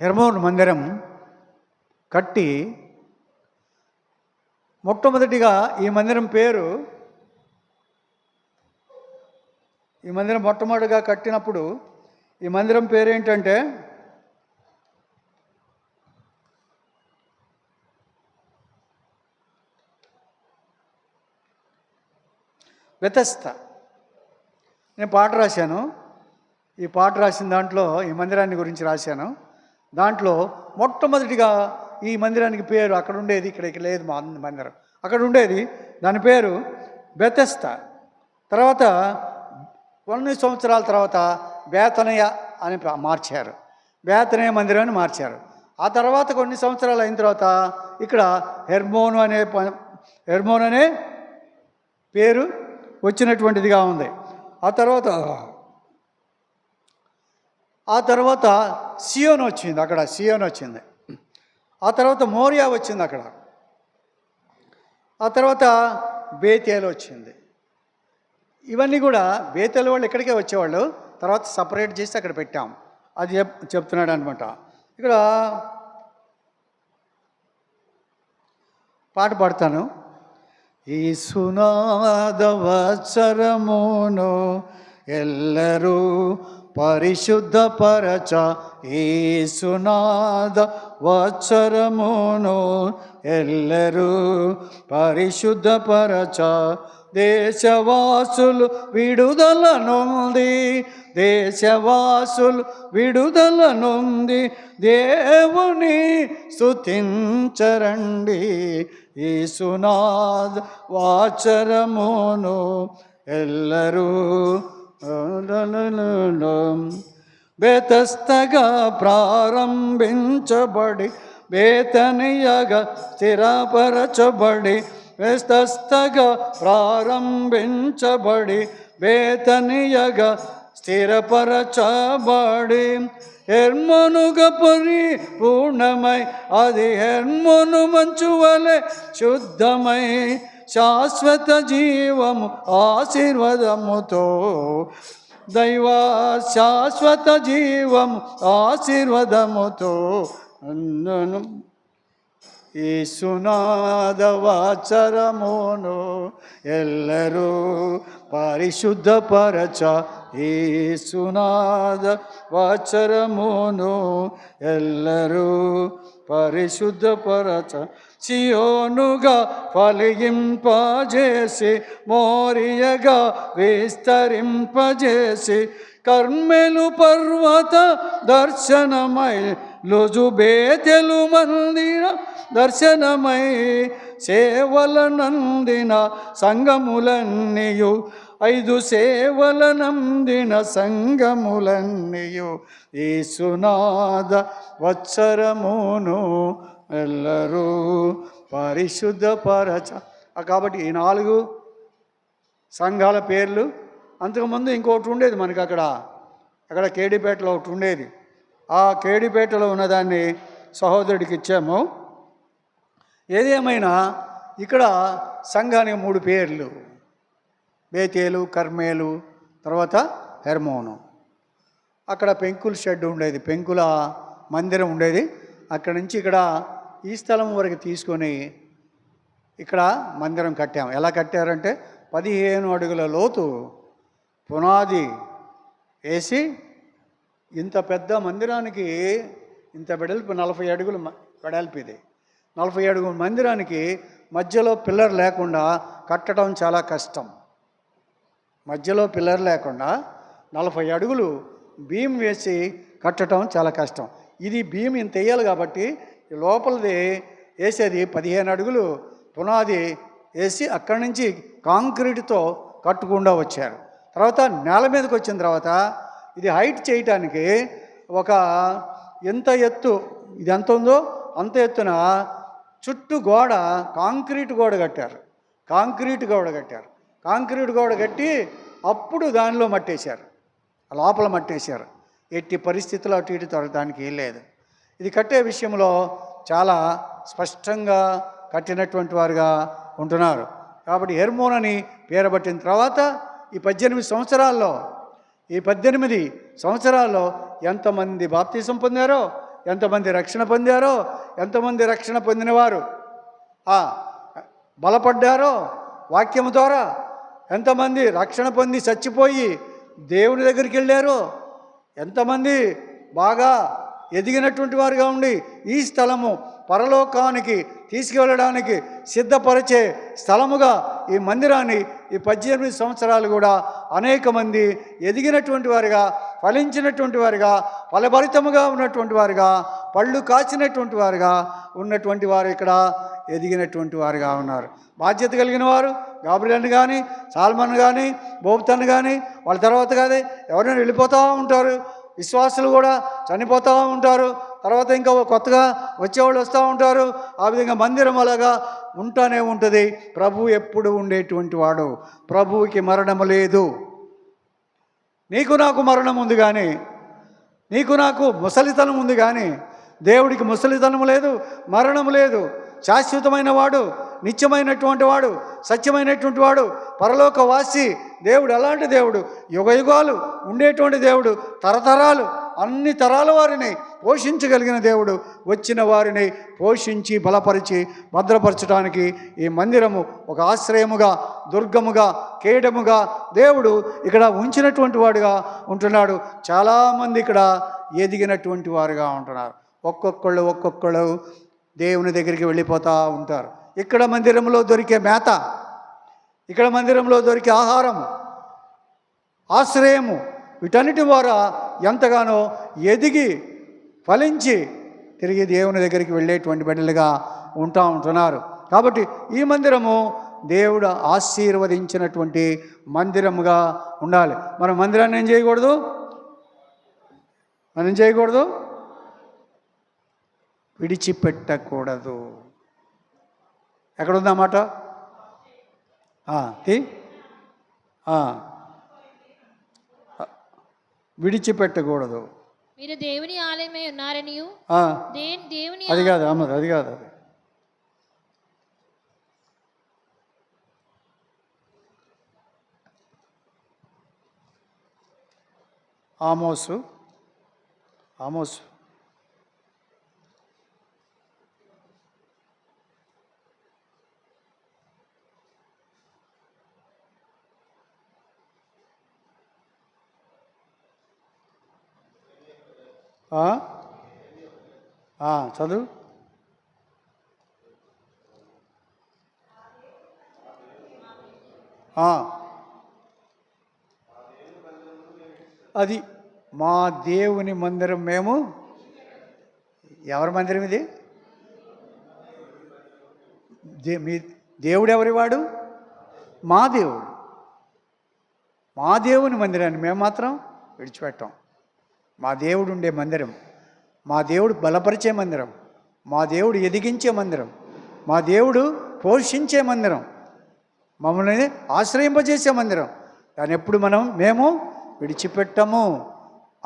Hermon మందిరం కట్టి మొట్టమొదటిగా ఈ మందిరం మొట్టమొదటిగా కట్టినప్పుడు ఈ మందిరం పేరు ఏంటంటే బెతెస్దా. నేను పాట రాశాను. ఈ పాట రాసిన దాంట్లో ఈ మందిరాన్ని గురించి రాశాను. దాంట్లో మొట్టమొదటిగా ఈ మందిరానికి పేరు అక్కడ ఉండేది, ఇక్కడికి లేదు మందిరం, అక్కడ ఉండేది, దాని పేరు బెతెస్దా. తర్వాత కొన్ని సంవత్సరాల తర్వాత బేతనయ అని మార్చారు, బేతనయ మందిరం అని మార్చారు. ఆ తర్వాత కొన్ని సంవత్సరాలు అయిన తర్వాత ఇక్కడ హెర్మోన్ అనే పేరు వచ్చినటువంటిదిగా ఉంది. ఆ తర్వాత సియోన్ వచ్చింది, అక్కడ సియోన్ వచ్చింది. ఆ తర్వాత మోరియా వచ్చింది అక్కడ. ఆ తర్వాత బేతేలు వచ్చింది. ఇవన్నీ కూడా బేతేలు వాళ్ళు ఇక్కడికే వచ్చేవాళ్ళు, తర్వాత సపరేట్ చేసి అక్కడ పెట్టాం. అది చెప్తున్నాడు అనమాట. ఇక్కడ పాట పాడతాను. ఈ సునాద వత్సరమును ఎల్లరూ పరిశుద్ధపరచ, ఈ సునాద వత్సరమును ఎల్లరూ పరిశుద్ధపరచ, దేశవాసులు విడుదల నొంది దేవుని స్తుతించరండి. ఈ సునాద వాచరమును ఎల్లరూ బెతెస్దాగా ప్రారంభించబడి బేతనియగా స్థిరపరచబడి, బెతెస్దాగా ప్రారంభించబడి బేతనియగా స్థిరపరచబడి, హెర్మోనుగా పరిపూర్ణమై అది హెర్మోను మంచు వలె శుద్ధమై, శాశ్వత జీవము ఆశీర్వాదముతో దైవ శాశ్వత జీవము ఆశీర్వాదముతో అన్నను. ఈ సునాద వాచరమును ఎల్లరూ పరిశుద్ధపరచ, ఈ సునాద వాచరమును ఎల్లరూ పరిశుద్ధపరచ, సియోనుగా ఫలింపజేసి మోరియగా విస్తరింపజేసి, కర్మెలు పర్వత దర్శనమై లోజు బేతెలు మందిర దర్శనమై, సేవల నందిన సంగములన్నీయు 5 సేవల నందిన సంగములన్నీయు, ఈ సునాద వత్సరమును ఎల్లరూ పరిశుద్ధపరచ. కాబట్టి ఈ 4 సంఘాల పేర్లు. అంతకుముందు ఇంకొకటి ఉండేది మనకి అక్కడ కేడిపేటలో ఒకటి ఉండేది. ఆ కేడిపేటలో ఉన్నదాన్ని సహోదరుడికి ఇచ్చాము. ఏదేమైనా ఇక్కడ సంఘానికి 3 పేర్లు: బేతేలు, కర్మేలు, తర్వాత హెర్మోను. అక్కడ పెంకుల షెడ్ ఉండేది, పెంకుల మందిరం ఉండేది. అక్కడి నుంచి ఇక్కడ ఈ స్థలం వరకు తీసుకొని ఇక్కడ మందిరం కట్టాము. ఎలా కట్టారంటే 15 అడుగుల లోతు పునాది వేసి, ఇంత పెద్ద మందిరానికి ఇంత వెడల్పు 40 అడుగులు వెడల్పు. ఇది 40 అడుగుల మందిరానికి మధ్యలో పిల్లర్ లేకుండా కట్టడం చాలా కష్టం. మధ్యలో పిల్లర్ లేకుండా 40 అడుగులు బీమ్ వేసి కట్టడం చాలా కష్టం. ఇది బీమ్ ఇంత వేయాలి కాబట్టి లోపలిది వేసేది 15 అడుగులు పునాది వేసి అక్కడి నుంచి కాంక్రీట్తో కట్టుకుండా వచ్చారు. తర్వాత నేల మీదకి వచ్చిన తర్వాత ఇది హైట్ చేయటానికి ఒక ఎంత ఎత్తు, ఇది ఎంత ఉందో అంత ఎత్తున చుట్టూ గోడ కాంక్రీట్ గోడ కట్టారు. కాంక్రీట్ గోడ కట్టి అప్పుడు దానిలో మట్టేశారు, లోపల మట్టేశారు. ఎట్టి పరిస్థితుల్లో అటు ఇటు తొరగడానికి లేదు. ఇది కట్టే విషయంలో చాలా స్పష్టంగా కట్టినటువంటి వారుగా ఉంటున్నారు. కాబట్టి హెర్మోన్ అని పేరు పట్టిన తర్వాత ఈ 18 సంవత్సరాల్లో ఎంతమంది బాప్తీసం పొందారో ఎంతమంది రక్షణ పొందారో, ఎంతమంది రక్షణ పొందినవారు బలపడ్డారో వాక్యము ద్వారా, ఎంతమంది రక్షణ పొంది చచ్చిపోయి దేవుని దగ్గరికి వెళ్ళారో, ఎంతమంది బాగా ఎదిగినటువంటి వారుగా ఉండి ఈ స్థలము పరలోకానికి తీసుకువెళ్ళడానికి సిద్ధపరిచే స్థలముగా ఈ మందిరాన్ని ఈ 18 సంవత్సరాలు కూడా అనేక మంది ఎదిగినటువంటి వారుగా, ఫలించినటువంటి వారుగా, ఫలభరితముగా ఉన్నటువంటి వారుగా, పళ్ళు కాచినటువంటి వారుగా ఉన్నటువంటి వారు ఇక్కడ ఎదిగినటువంటి వారుగా ఉన్నారు. బాధ్యత కలిగిన వారు గాబ్రియల్ కానీ, సాల్మన్ కానీ, బోబ్తన్ కానీ, వాళ్ళ తర్వాత కానీ ఎవరైనా వెళ్ళిపోతూ ఉంటారు. విశ్వాసులు కూడా చనిపోతూ ఉంటారు. తర్వాత ఇంకా కొత్తగా వచ్చేవాళ్ళు వస్తూ ఉంటారు. ఆ విధంగా మందిరం అలాగా ఉంటానే ఉంటుంది. ప్రభు ఎప్పుడు ఉండేటువంటి వాడు. ప్రభువుకి మరణము లేదు. నీకు నాకు మరణం ఉంది కానీ, నీకు నాకు ముసలితనం ఉంది కానీ దేవుడికి ముసలితనం లేదు, మరణం లేదు. శాశ్వతమైన వాడు, నిత్యమైనటువంటి వాడు, సత్యమైనటువంటి వాడు, పరలోకవాసి దేవుడు. అలాంటి దేవుడు, యుగయుగాలు ఉండేటువంటి దేవుడు, తరతరాలు అన్ని తరాల వారిని పోషించగలిగిన దేవుడు. వచ్చిన వారిని పోషించి బలపరిచి భద్రపరచడానికి ఈ మందిరము ఒక ఆశ్రయముగా, దుర్గముగా, కేడముగా దేవుడు ఇక్కడ ఉంచినటువంటి వాడుగా ఉంటున్నాడు. చాలామంది ఇక్కడ ఎదిగినటువంటి వారుగా ఉంటున్నారు. ఒక్కొక్కళ్ళు దేవుని దగ్గరికి వెళ్ళిపోతూ ఉంటారు. ఇక్కడ మందిరంలో దొరికే మేత, ఇక్కడ మందిరంలో దొరికే ఆహారం, ఆశ్రయము, వీటన్నిటి ద్వారా ఎంతగానో ఎదిగి ఫలించి తిరిగి దేవుని దగ్గరికి వెళ్ళేటువంటి బిడ్డలుగా ఉంటున్నారు. కాబట్టి ఈ మందిరము దేవుడు ఆశీర్వదించినటువంటి మందిరముగా ఉండాలి. మనం మందిరాన్ని ఏం చేయకూడదు? విడిచిపెట్టకూడదు. ఎక్కడుందన్నమాట? విడిచిపెట్టకూడదు. మీరు దేవుని ఆలయమై ఉన్నారని. అది కాదు అమ్మది, అది కాదు. అది ఆమోసు 8 చదువు. అది మా దేవుని మందిరం. మేము ఎవరి మందిరం ఇది? మీ దేవుడు ఎవరివాడు? మా దేవుడు. మా దేవుని మందిరాన్ని మేము మాత్రం విడిచిపెట్టాం. మా దేవుడు ఉండే మందిరం, మా దేవుడు బలపరిచే మందిరం, మా దేవుడు ఎదిగించే మందిరం, మా దేవుడు పోషించే మందిరం, మమ్మల్ని ఆశ్రయింపజేసే మందిరం, దాన్ని ఎప్పుడు మేము విడిచిపెట్టము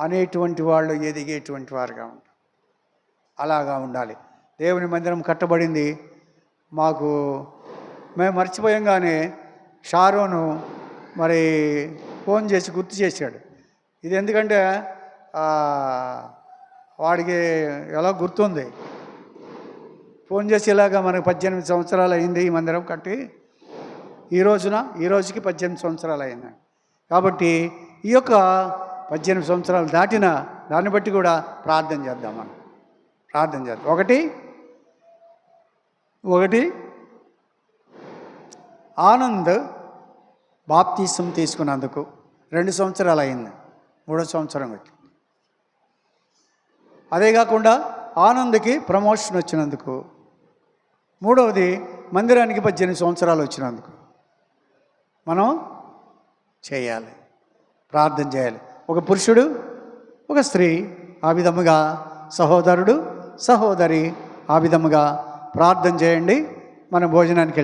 అనేటువంటి వాళ్ళు ఎదిగేటువంటి వారుగా ఉంటాం. అలాగా ఉండాలి. దేవుని మందిరం కట్టబడింది. మాకు మేము మర్చిపోయంగానే షారోను మరి ఫోన్ చేసి గుర్తు చేశాడు. ఇది ఎందుకంటే వాడికి ఎలా గుర్తుంది, ఫోన్ చేసి ఇలాగా మనకు 18 సంవత్సరాలు అయింది ఈ మందిరం కట్టి, ఈ రోజుకి 18 సంవత్సరాలు అయింది. కాబట్టి ఈ యొక్క 18 సంవత్సరాలు దాటిన దాన్ని బట్టి కూడా ప్రార్థన చేద్దాం. మనం ప్రార్థన చేద్దాం. ఒకటి ఆనంద్ బాప్తీసం తీసుకున్నందుకు 2 సంవత్సరాలు అయింది, 3వ సంవత్సరం వచ్చి. అదే కాకుండా ఆనంద్కి ప్రమోషన్ వచ్చినందుకు, 3వది మందిరానికి 18 సంవత్సరాలు వచ్చినందుకు మనం చేయాలి, ప్రార్థన చేయాలి. ఒక పురుషుడు, ఒక స్త్రీ ఆ విధముగా, సహోదరుడు, సహోదరి ఆ విధముగా ప్రార్థన చేయండి. మన భోజనానికి